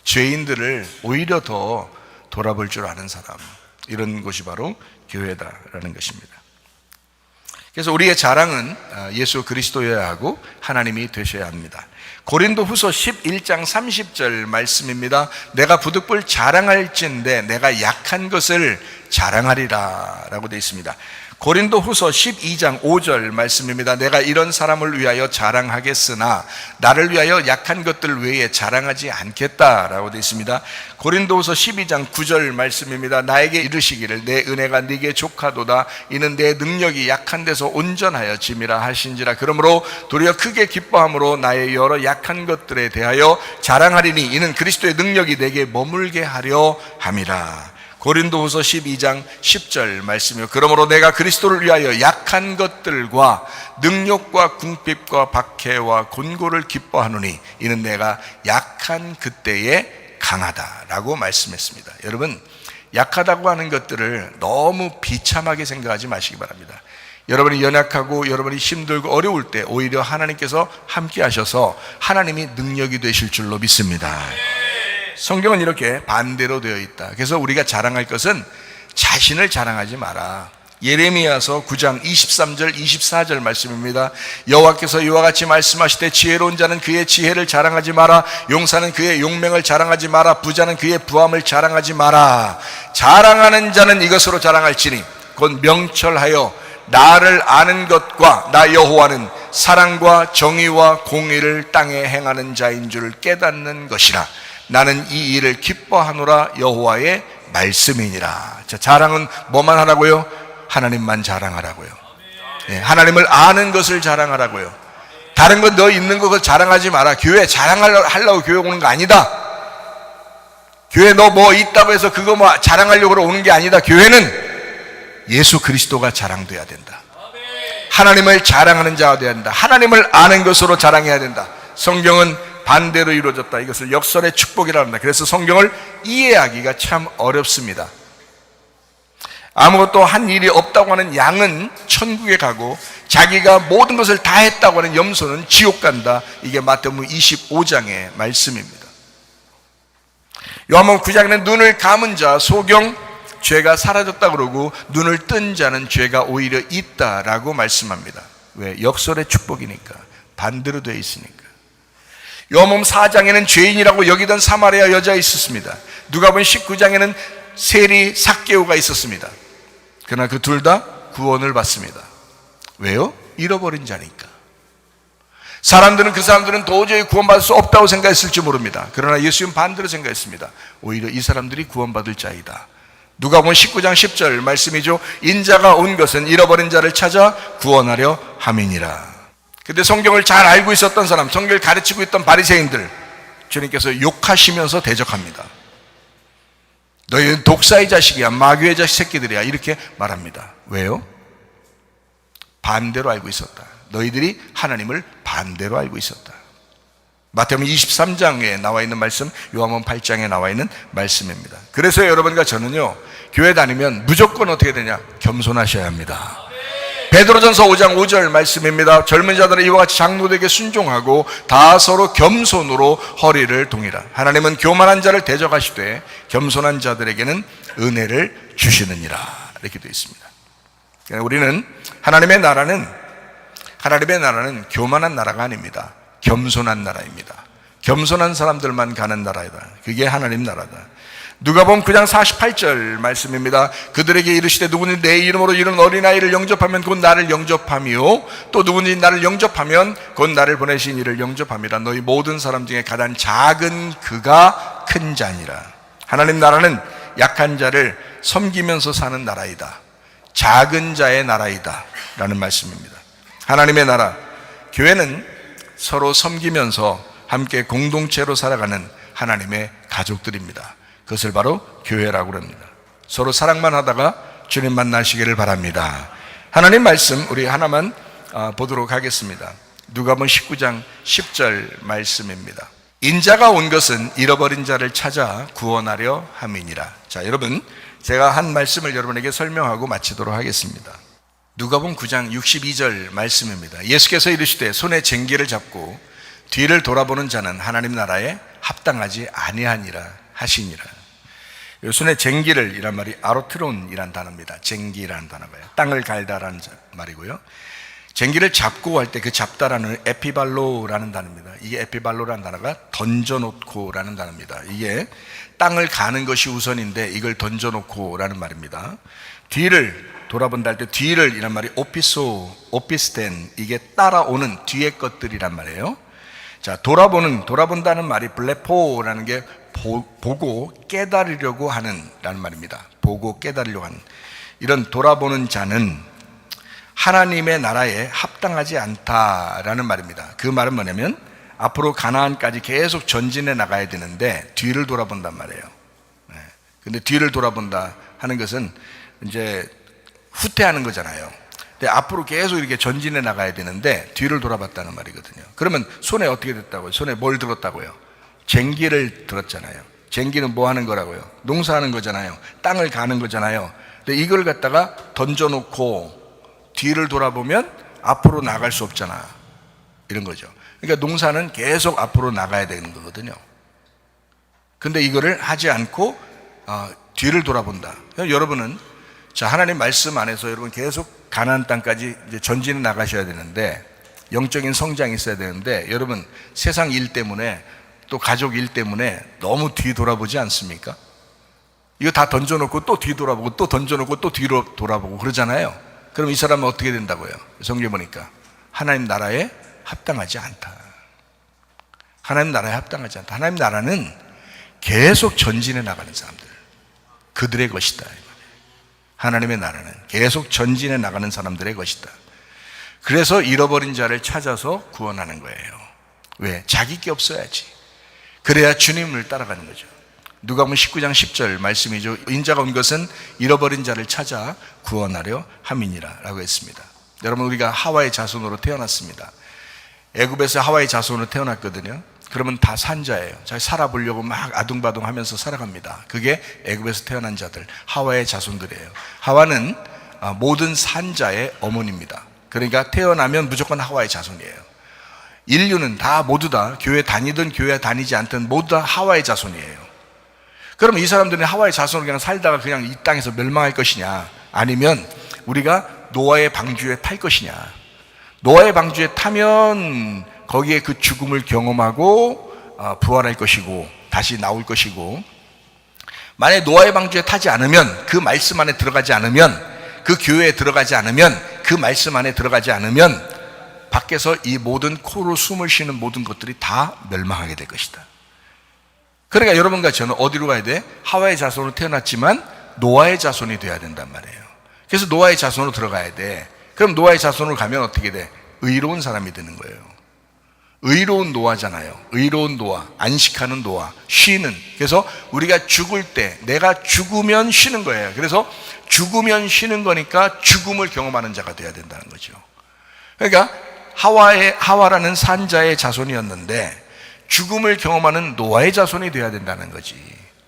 [SPEAKER 1] 죄인들을 오히려 더 돌아볼 줄 아는 사람, 이런 곳이 바로 교회다라는 것입니다. 그래서 우리의 자랑은 예수 그리스도여야 하고 하나님이 되셔야 합니다. 고린도후서 11장 30절 말씀입니다. 내가 부득불 자랑할진대 내가 약한 것을 자랑하리라 라고 되어 있습니다. 고린도후서 12장 5절 말씀입니다. 내가 이런 사람을 위하여 자랑하겠으나 나를 위하여 약한 것들 외에 자랑하지 않겠다라고 되어 있습니다. 고린도후서 12장 9절 말씀입니다. 나에게 이르시기를 내 은혜가 네게 족하도다 이는 내 능력이 약한 데서 온전하여 짐이라 하신지라. 그러므로 도리어 크게 기뻐함으로 나의 여러 약한 것들에 대하여 자랑하리니 이는 그리스도의 능력이 내게 머물게 하려 함이라. 고린도후서 12장 10절 말씀이요. 그러므로 내가 그리스도를 위하여 약한 것들과 능력과 궁핍과 박해와 곤고를 기뻐하노니 이는 내가 약한 그때에 강하다라고 말씀했습니다. 여러분, 약하다고 하는 것들을 너무 비참하게 생각하지 마시기 바랍니다. 여러분이 연약하고 여러분이 힘들고 어려울 때 오히려 하나님께서 함께 하셔서 하나님이 능력이 되실 줄로 믿습니다. 성경은 이렇게 반대로 되어 있다. 그래서 우리가 자랑할 것은 자신을 자랑하지 마라. 예레미야서 9장 23절 24절 말씀입니다. 여호와께서 이와 같이 말씀하시되 지혜로운 자는 그의 지혜를 자랑하지 마라. 용사는 그의 용맹을 자랑하지 마라. 부자는 그의 부함을 자랑하지 마라. 자랑하는 자는 이것으로 자랑할지니 곧 명철하여 나를 아는 것과 나 여호와는 사랑과 정의와 공의를 땅에 행하는 자인 줄 깨닫는 것이라. 나는 이 일을 기뻐하노라 여호와의 말씀이니라. 자, 자랑은 뭐만 하라고요? 하나님만 자랑하라고요. 예, 하나님을 아는 것을 자랑하라고요. 다른 건 너 있는 거 자랑하지 마라. 교회 자랑하려고 교회 오는 거 아니다. 교회 너 뭐 있다고 해서 그거 뭐 자랑하려고 오는 게 아니다. 교회는 예수 그리스도가 자랑돼야 된다. 하나님을 자랑하는 자가 돼야 된다. 하나님을 아는 것으로 자랑해야 된다. 성경은 반대로 이루어졌다. 이것을 역설의 축복이라고 합니다. 그래서 성경을 이해하기가 참 어렵습니다. 아무것도 한 일이 없다고 하는 양은 천국에 가고 자기가 모든 것을 다 했다고 하는 염소는 지옥 간다. 이게 마태복음 25장의 말씀입니다. 요한복음 9장에는 눈을 감은 자 소경 죄가 사라졌다 그러고 눈을 뜬 자는 죄가 오히려 있다라고 말씀합니다. 왜? 역설의 축복이니까. 반대로 되어 있으니까. 요한복음 4장에는 죄인이라고 여기던 사마리아 여자가 있었습니다. 누가복음 19장에는 세리 삭개오가 있었습니다. 그러나 그 둘 다 구원을 받습니다. 왜요? 잃어버린 자니까. 사람들은 그 사람들은 도저히 구원받을 수 없다고 생각했을지 모릅니다. 그러나 예수님은 반대로 생각했습니다. 오히려 이 사람들이 구원받을 자이다. 누가복음 19장 10절 말씀이죠. 인자가 온 것은 잃어버린 자를 찾아 구원하려 함이니라. 근데 성경을 잘 알고 있었던 사람, 성경을 가르치고 있던 바리새인들, 주님께서 욕하시면서 대적합니다. 너희는 독사의 자식이야, 마귀의 자식 새끼들이야, 이렇게 말합니다. 왜요? 반대로 알고 있었다. 너희들이 하나님을 반대로 알고 있었다. 마태복음 23장에 나와 있는 말씀, 요한복음 8장에 나와 있는 말씀입니다. 그래서 여러분과 저는요, 교회 다니면 무조건 어떻게 되냐? 겸손하셔야 합니다. 베드로전서 5장 5절 말씀입니다. 젊은 자들은 이와 같이 장로들에게 순종하고 다 서로 겸손으로 허리를 동이라. 하나님은 교만한 자를 대적하시되 겸손한 자들에게는 은혜를 주시느니라. 이렇게 되어 있습니다. 우리는 하나님의 나라는 교만한 나라가 아닙니다. 겸손한 나라입니다. 겸손한 사람들만 가는 나라이다. 그게 하나님 나라다. 누가복음 9장 48절 말씀입니다. 그들에게 이르시되 누구든지 내 이름으로 이런 어린아이를 영접하면 곧 나를 영접하며 또 누구든지 나를 영접하면 곧 나를 보내신 이를 영접함이라. 너희 모든 사람 중에 가장 작은 그가 큰 자니라. 하나님 나라는 약한 자를 섬기면서 사는 나라이다. 작은 자의 나라이다 라는 말씀입니다. 하나님의 나라, 교회는 서로 섬기면서 함께 공동체로 살아가는 하나님의 가족들입니다. 그것을 바로 교회라고 합니다. 서로 사랑만 하다가 주님 만나시기를 바랍니다. 하나님 말씀 우리 하나만 보도록 하겠습니다. 누가복음 19장 10절 말씀입니다. 인자가 온 것은 잃어버린 자를 찾아 구원하려 함이니라. 자, 여러분, 제가 한 말씀을 여러분에게 설명하고 마치도록 하겠습니다. 누가복음 9장 62절 말씀입니다. 예수께서 이르시되 손에 쟁기를 잡고 뒤를 돌아보는 자는 하나님 나라에 합당하지 아니하니라 하시니라. 순의 쟁기를 이란 말이 아로트론이란 단어입니다. 쟁기라는 단어가요. 땅을 갈다라는 말이고요. 쟁기를 잡고 할 때 그 잡다라는 에피발로라는 단어입니다. 이게 에피발로라는 단어가 던져놓고라는 단어입니다. 이게 땅을 가는 것이 우선인데 이걸 던져놓고라는 말입니다. 뒤를 돌아본다 할 때 뒤를 이란 말이 오피스텐, 이게 따라오는 뒤의 것들이란 말이에요. 자, 돌아본다는 말이 블레포라는 게 보고 깨달으려고 하는 라는 말입니다. 보고 깨달으려고 하는. 이런 돌아보는 자는 하나님의 나라에 합당하지 않다라는 말입니다. 그 말은 뭐냐면 앞으로 가나안까지 계속 전진해 나가야 되는데 뒤를 돌아본단 말이에요. 근데 뒤를 돌아본다 하는 것은 이제 후퇴하는 거잖아요. 근데 앞으로 계속 이렇게 전진해 나가야 되는데 뒤를 돌아봤다는 말이거든요. 그러면 손에 어떻게 됐다고요? 손에 뭘 들었다고요? 쟁기를 들었잖아요. 쟁기는 뭐 하는 거라고요? 농사하는 거잖아요. 땅을 가는 거잖아요. 근데 이걸 갖다가 던져놓고 뒤를 돌아보면 앞으로 나갈 수 없잖아, 이런 거죠. 그러니까 농사는 계속 앞으로 나가야 되는 거거든요. 근데 이거를 하지 않고 뒤를 돌아본다. 여러분은 자, 하나님 말씀 안에서 여러분 계속 가나안 땅까지 이제 전진해 나가셔야 되는데, 영적인 성장이 있어야 되는데, 여러분 세상 일 때문에 또 가족 일 때문에 너무 뒤 돌아보지 않습니까? 이거 다 던져놓고 또 뒤 돌아보고 또 던져놓고 또 뒤로 돌아보고 그러잖아요. 그럼 이 사람은 어떻게 된다고요? 성경에 보니까 하나님 나라에 합당하지 않다. 하나님 나라에 합당하지 않다. 하나님 나라는 계속 전진해 나가는 사람들, 그들의 것이다. 하나님의 나라는 계속 전진해 나가는 사람들의 것이다. 그래서 잃어버린 자를 찾아서 구원하는 거예요. 왜? 자기 게 없어야지. 그래야 주님을 따라가는 거죠. 누가복음 19장 10절 말씀이죠. 인자가 온 것은 잃어버린 자를 찾아 구원하려 함이니라 라고 했습니다. 여러분, 우리가 하와의 자손으로 태어났습니다. 애굽에서 하와의 자손으로 태어났거든요. 그러면 다 산자예요. 잘 살아보려고 막 아둥바둥 하면서 살아갑니다. 그게 애굽에서 태어난 자들, 하와의 자손들이에요. 하와는 모든 산자의 어머니입니다. 그러니까 태어나면 무조건 하와의 자손이에요. 인류는 다 모두 다 교회 다니든 교회 다니지 않든 모두 다 하와의 자손이에요. 그러면 이 사람들은 하와의 자손으로 그냥 살다가 그냥 이 땅에서 멸망할 것이냐, 아니면 우리가 노아의 방주에 탈 것이냐. 노아의 방주에 타면 거기에 그 죽음을 경험하고 부활할 것이고 다시 나올 것이고, 만약에 노아의 방주에 타지 않으면, 그 말씀 안에 들어가지 않으면, 그 교회에 들어가지 않으면, 그 말씀 안에 들어가지 않으면 밖에서 이 모든 코로 숨을 쉬는 모든 것들이 다 멸망하게 될 것이다. 그러니까 여러분과 저는 어디로 가야 돼? 하와의 자손으로 태어났지만 노아의 자손이 돼야 된단 말이에요. 그래서 노아의 자손으로 들어가야 돼. 그럼 노아의 자손으로 가면 어떻게 돼? 의로운 사람이 되는 거예요. 의로운 노아잖아요. 의로운 노아, 안식하는 노아, 쉬는. 그래서 우리가 죽을 때, 내가 죽으면 쉬는 거예요. 그래서 죽으면 쉬는 거니까 죽음을 경험하는 자가 돼야 된다는 거죠. 그러니까 하와라는 산자의 자손이었는데 죽음을 경험하는 노아의 자손이 돼야 된다는 거지.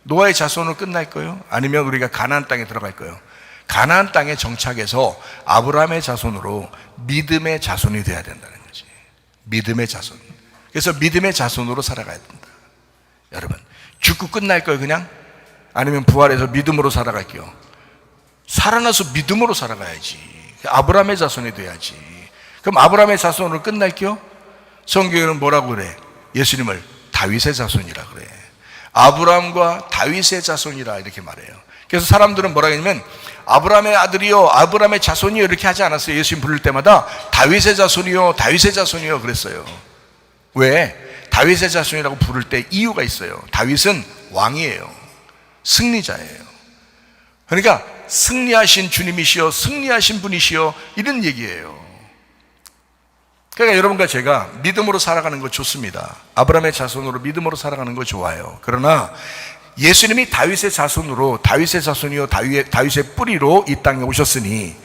[SPEAKER 1] 노아의 자손으로 끝날 거예요? 아니면 우리가 가나안 땅에 들어갈 거예요? 가나안 땅에 정착해서 아브라함의 자손으로 믿음의 자손이 돼야 된다는 거지. 믿음의 자손. 그래서 믿음의 자손으로 살아가야 된다. 여러분, 죽고 끝날 거예요 그냥? 아니면 부활해서 믿음으로 살아갈게요? 살아나서 믿음으로 살아가야지. 아브라함의 자손이 돼야지. 그럼 아브라함의 자손으로 끝날게요? 성경에는 뭐라고 그래? 예수님을 다윗의 자손이라 그래. 아브라함과 다윗의 자손이라 이렇게 말해요. 그래서 사람들은 뭐라고 했냐면 아브라함의 아들이요, 아브라함의 자손이요 이렇게 하지 않았어요. 예수님 부를 때마다 다윗의 자손이요, 다윗의 자손이요 그랬어요. 왜? 다윗의 자손이라고 부를 때 이유가 있어요. 다윗은 왕이에요. 승리자예요. 그러니까 승리하신 주님이시여, 승리하신 분이시여, 이런 얘기예요. 그러니까 여러분과 제가 믿음으로 살아가는 거 좋습니다. 아브라함의 자손으로 믿음으로 살아가는 거 좋아요. 그러나 예수님이 다윗의 자손으로, 다윗의 자손이요 다윗의 뿌리로 이 땅에 오셨으니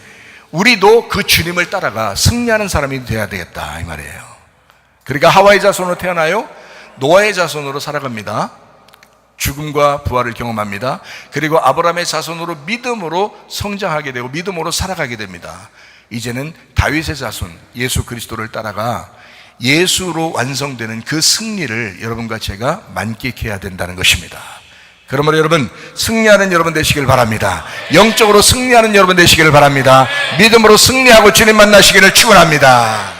[SPEAKER 1] 우리도 그 주님을 따라가 승리하는 사람이 되어야 되겠다 이 말이에요. 그러니까 하와의 자손으로 태어나요, 노아의 자손으로 살아갑니다. 죽음과 부활을 경험합니다. 그리고 아브라함의 자손으로 믿음으로 성장하게 되고 믿음으로 살아가게 됩니다. 이제는 다윗의 자손 예수 그리스도를 따라가 예수로 완성되는 그 승리를 여러분과 제가 만끽해야 된다는 것입니다. 그러므로 여러분, 승리하는 여러분 되시길 바랍니다. 영적으로 승리하는 여러분 되시길 바랍니다. 믿음으로 승리하고 주님 만나시기를 축원합니다.